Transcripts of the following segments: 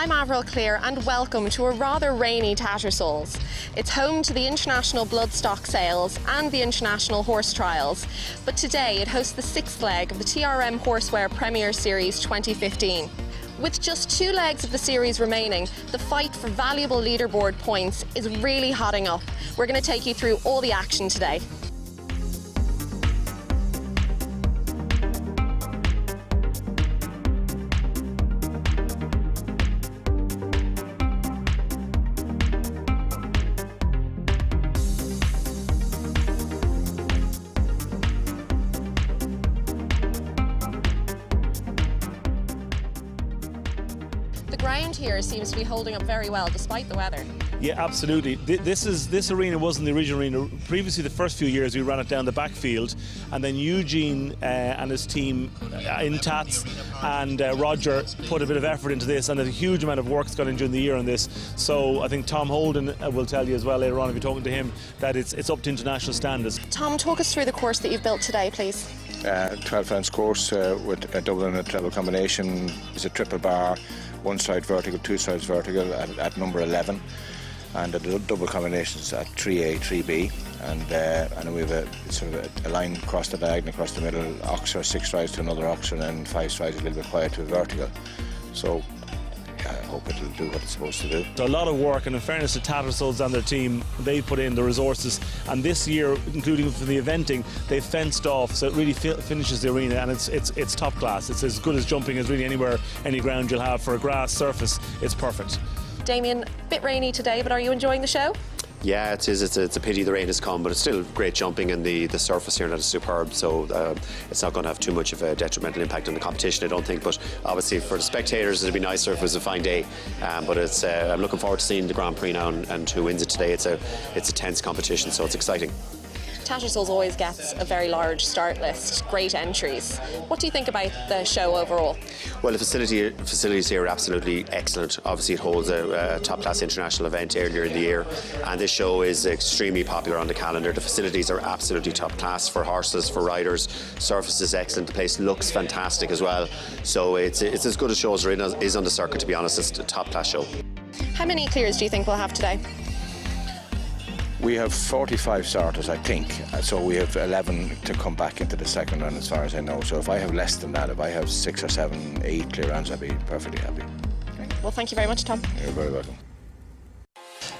I'm Avril Clear and welcome to a rather rainy Tattersalls. It's home to the International Bloodstock Sales and the International Horse Trials, but today it hosts the sixth leg of the TRM Horseware Premier Series 2015. With just 2 legs of the series remaining, the fight for valuable leaderboard points is really hotting up. We're going to take you through all the action today. The ground here seems to be holding up very well despite the weather. Yeah, absolutely. This arena wasn't the original arena. Previously, the first few years, we ran it down the backfield, and then Eugene and his team in Tats and Roger put a bit of effort into this, and a huge amount of work's gone in during the year on this. So I think Tom Holden will tell you as well later on, if you're talking to him, that it's up to international standards. Tom, talk us through the course that you've built today, please. 12-ounce course with a double and a treble combination. It's a triple bar, 1 stride vertical, 2 strides vertical at number 11, and the double combinations at 3A, 3B, and we have a line across the diagonal, across the middle, oxer, 6 strides to another oxer, and then 5 strides a little bit quiet to a vertical. So I hope it'll do what it's supposed to do. So a lot of work, and in fairness to Tattersalls and their team, they put in the resources, and this year, including for the eventing, they've fenced off, so it really finishes the arena, and it's top class. It's as good as jumping as really anywhere, any ground you'll have. For a grass surface, it's perfect. Damien, a bit rainy today, but are you enjoying the show? Yeah, it is. It's a pity the rain has come, but it's still great jumping, and the surface here is superb, so it's not going to have too much of a detrimental impact on the competition, I don't think. But obviously for the spectators, it'd be nicer if it was a fine day. But I'm looking forward to seeing the Grand Prix now and who wins it today. It's a tense competition, so it's exciting. Tattersalls always gets a very large start list, great entries. What do you think about the show overall? Well, the facilities here are absolutely excellent. Obviously, it holds a top-class international event earlier in the year, and this show is extremely popular on the calendar. The facilities are absolutely top-class for horses, for riders. Surface is excellent. The place looks fantastic as well. So it's as good a show as there is on the circuit, to be honest. It's a top-class show. How many clears do you think we'll have today? We have 45 starters, I think, so we have 11 to come back into the second round as far as I know. So if I have less than that, if I have 6 or 7, 8 clear rounds, I'd be perfectly happy. Well, thank you very much, Tom. You're very welcome.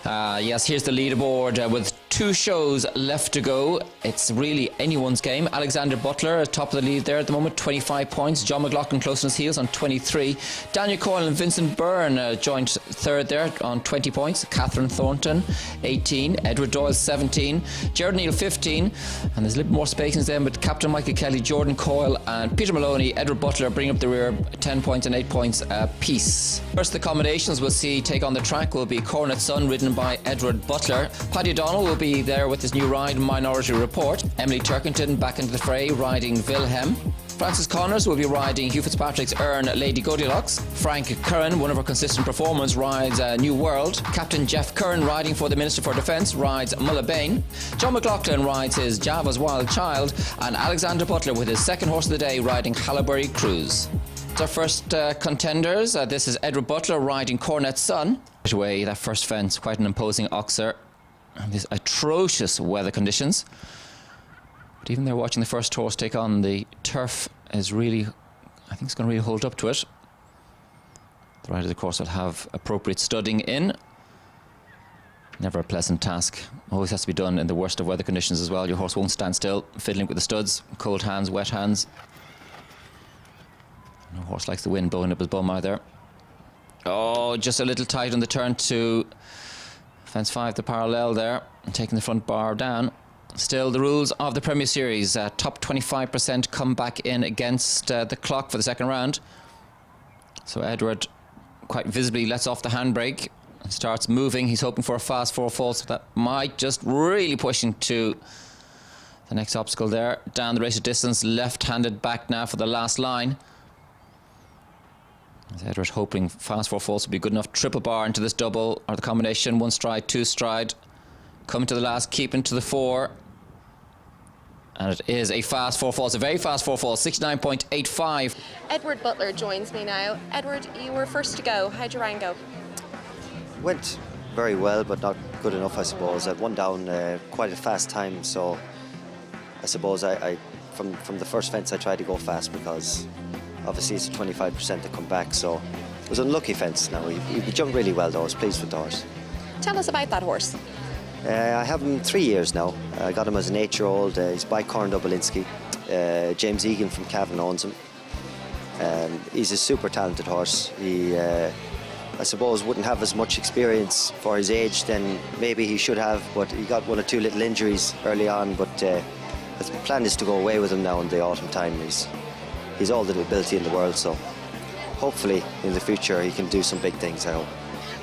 Yes, here's the leaderboard with 2 shows left to go. It's really anyone's game. Alexander Butler at top of the lead there at the moment, 25 points. John McLaughlin close on his heels on 23. Daniel Coyle and Vincent Byrne joined third there on 20 points. Catherine Thornton, 18. Edward Doyle, 17. Gerard Neal, 15. And there's a little more spaces then, but Captain Michael Kelly, Jordan Coyle and Peter Maloney, Edward Butler bring up the rear, 10 points and 8 points apiece. First, the combinations we'll see take on the track will be Cornet Sun, ridden by Edward Butler. Paddy O'Donnell will be there with his new ride, Minority Report. Emily Turkington back into the fray, riding Wilhelm. Francis Connors will be riding Hugh Fitzpatrick's Earn, Lady Goldilocks. Frank Curran, one of our consistent performers, rides New World. Captain Jeff Curran, riding for the Minister for Defence, rides Mullabane. John McLaughlin rides his Java's Wild Child, and Alexander Butler with his second horse of the day, riding Hallaberry Cruise. Our first contenders, this is Edward Butler riding Cornet Sun. Right away, that first fence, quite an imposing oxer. And these atrocious weather conditions. But even there watching the first horse take on, the turf is really, I think it's going to really hold up to it. The riders, of course, will have appropriate studding in. Never a pleasant task. Always has to be done in the worst of weather conditions as well. Your horse won't stand still, fiddling with the studs. Cold hands, wet hands. No horse likes the wind blowing up his bum either. Oh, just a little tight on the turn to fence 5, the parallel there, and taking the front bar down. Still, the rules of the Premier Series, top 25% come back in against the clock for the second round. So Edward quite visibly lets off the handbrake and starts moving. He's hoping for a fast 4 falls that might just really push into the next obstacle there. Down the race distance, left-handed back now for the last line. As Edward hoping fast 4 falls will be good enough. Triple bar into this double, or the combination, 1 stride, 2 stride. Coming to the last, keeping to the 4. And it is a fast 4-4. It's a very fast 4-4, 69.85. Edward Butler joins me now. Edward, you were first to go. How'd your round go? Went very well, but not good enough, I suppose. I won down quite a fast time, so I suppose I from the first fence I tried to go fast because obviously it's a 25% to come back, so it was an unlucky fence. Now he jumped really well though. I was pleased with the horse. Tell us about that horse. I have him 3 years now. I got him as an 8-year-old. He's by Corn Dublinsky. James Egan from Cavan owns him. He's a super talented horse. He, I suppose, wouldn't have as much experience for his age than maybe he should have, but he got 1 or 2 little injuries early on, but the plan is to go away with him now in the autumn time. He's all the ability in the world, so hopefully in the future he can do some big things, I hope.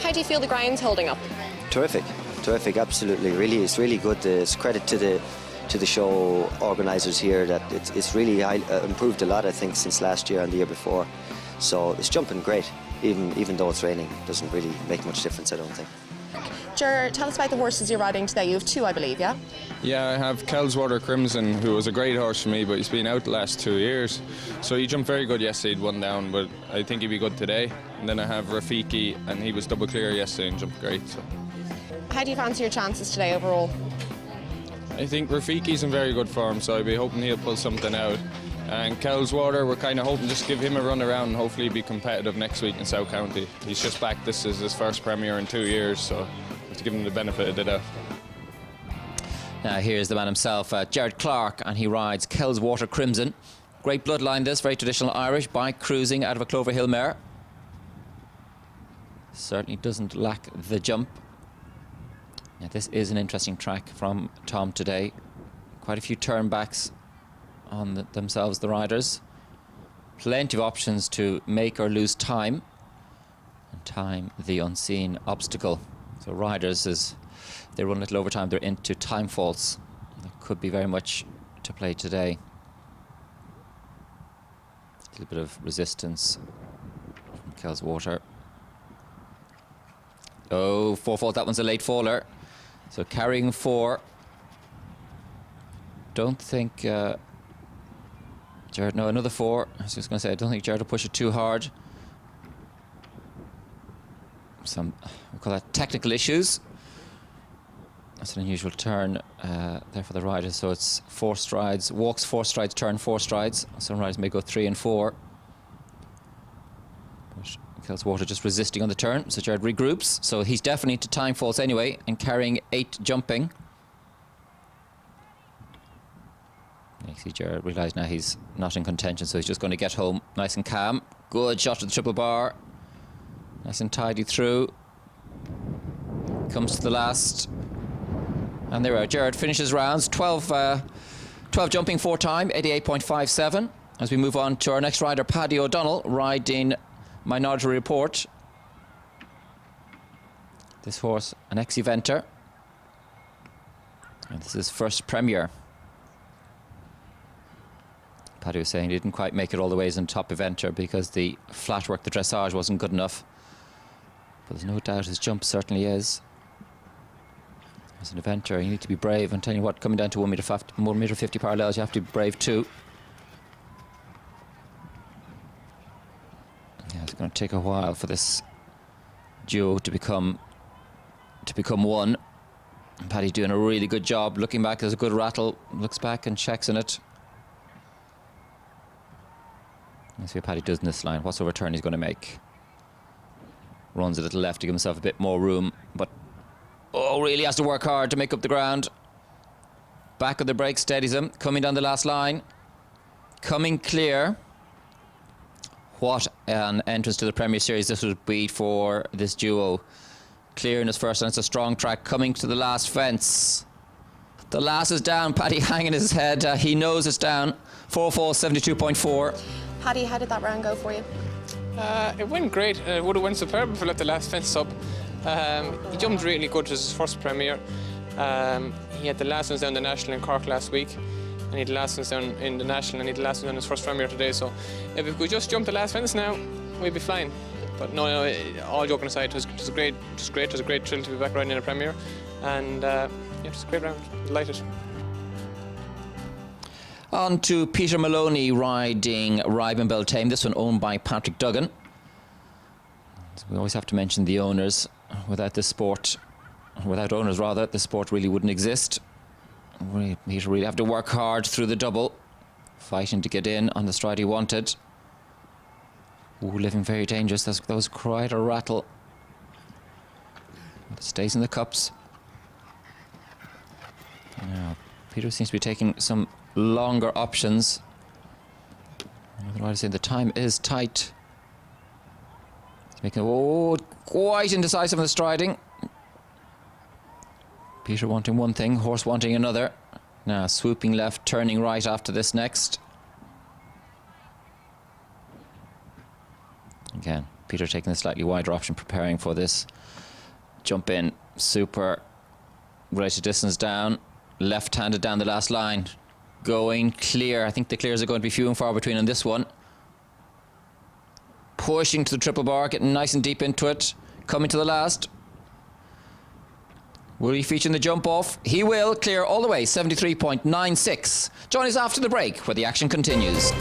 How do you feel the ground's holding up? Terrific, absolutely. Really, it's really good. It's credit to the show organisers here that it's really improved a lot, I think, since last year and the year before. So it's jumping great, even though it's raining. It doesn't really make much difference, I don't think. Ger, tell us about the horses you're riding today. You have 2, I believe, yeah? Yeah, I have Kelswater Crimson, who was a great horse for me, but he's been out the last 2 years. So he jumped very good yesterday, he'd 1 down, but I think he'd be good today. And then I have Rafiki, and he was double clear yesterday and jumped great. So How do you fancy your chances today overall? I think Rafiki's in very good form, so I'd be hoping he'll pull something out. And Kelswater, we're kind of hoping just give him a run around and hopefully be competitive next week in South County. He's just back. This is his first Premier in 2 years, so to give him the benefit of the doubt. Now here's the man himself, Gerard Clark, and he rides Kelswater Crimson. Great bloodline this, very traditional Irish, by cruising out of a Clover Hill mare. Certainly doesn't lack the jump. Now this is an interesting track from Tom today. Quite a few turnbacks on themselves, the riders. Plenty of options to make or lose time. And time, the unseen obstacle. So riders, as they run a little overtime, they're into time faults. There could be very much to play today. A little bit of resistance from Kelswater. Oh, 4 fault, that one's a late faller. So carrying 4. Don't think Gerard, no, another 4. I was just going to say, I don't think Gerard will push it too hard. Some, we'll call that technical issues. That's an unusual turn there for the riders. So it's 4 strides, walks 4 strides, turn 4 strides. Some riders may go 3 and 4. But Kelswater just resisting on the turn. So Gerard regroups. So he's definitely into time faults anyway and carrying 8 jumping. You see Gerard realise now he's not in contention, so he's just going to get home nice and calm. Good shot to the triple bar. Nice and tidy through. Comes to the last. And there we are. Gerard finishes rounds. 12 jumping 4 time, 88.57. As we move on to our next rider, Paddy O'Donnell, riding Minority Report. This horse, an ex-eventer. And this is first Premier. Paddy was saying he didn't quite make it all the way as a top eventer because the flat work, the dressage wasn't good enough. But there's no doubt his jump certainly is. As an eventer, you need to be brave. I'm telling you what, coming down to 1 metre 50 parallels, you have to be brave too. Yeah, it's going to take a while for this duo to become one. And Paddy doing a really good job. Looking back, there's a good rattle. Looks back and checks in it. Let's see what Paddy does in this line. What sort of turn he's going to make. Runs a little left to give himself a bit more room, but really has to work hard to make up the ground. Back of the brake steadies him. Coming down the last line. Coming clear. What an entrance to the Premier Series this would be for this duo. Clear in his first, and it's a strong track. Coming to the last fence. The last is down. Paddy hanging his head. He knows it's down. 4-4, 72.4. Paddy, how did that round go for you? It went great. It would have went superb if I let the last fence up. He jumped really good. It was his first Premier. He had the last ones down the National in Cork last week, and he had the last ones down in the National, and he had the last one on his first Premier today. So if we could just jump the last fence now, we'd be flying. But no, all joking aside, it was great. It was a great thrill to be back riding in a Premier, and yeah, it was a great round. Delighted. On to Peter Maloney riding Ryman Beltane, this one owned by Patrick Duggan. So we always have to mention the owners. Without this sport, without owners rather, the sport really wouldn't exist. Peter really have to work hard through the double, fighting to get in on the stride he wanted. Ooh, living very dangerous. That was quite a rattle. But it stays in the cups. Now, Peter seems to be taking some longer options. Otherwise, the time is tight. He's making quite indecisive in the striding. Peter wanting one thing, horse wanting another. Now swooping left, turning right after this next. Again, Peter taking the slightly wider option, preparing for this jump in. Super, ready to distance down. Left-handed down the last line. Going clear. I think the clears are going to be few and far between on this one. Pushing to the triple bar, getting nice and deep into it. Coming to the last. Will he feature in the jump off? He will. Clear all the way, 73.96. Join us after the break, where the action continues.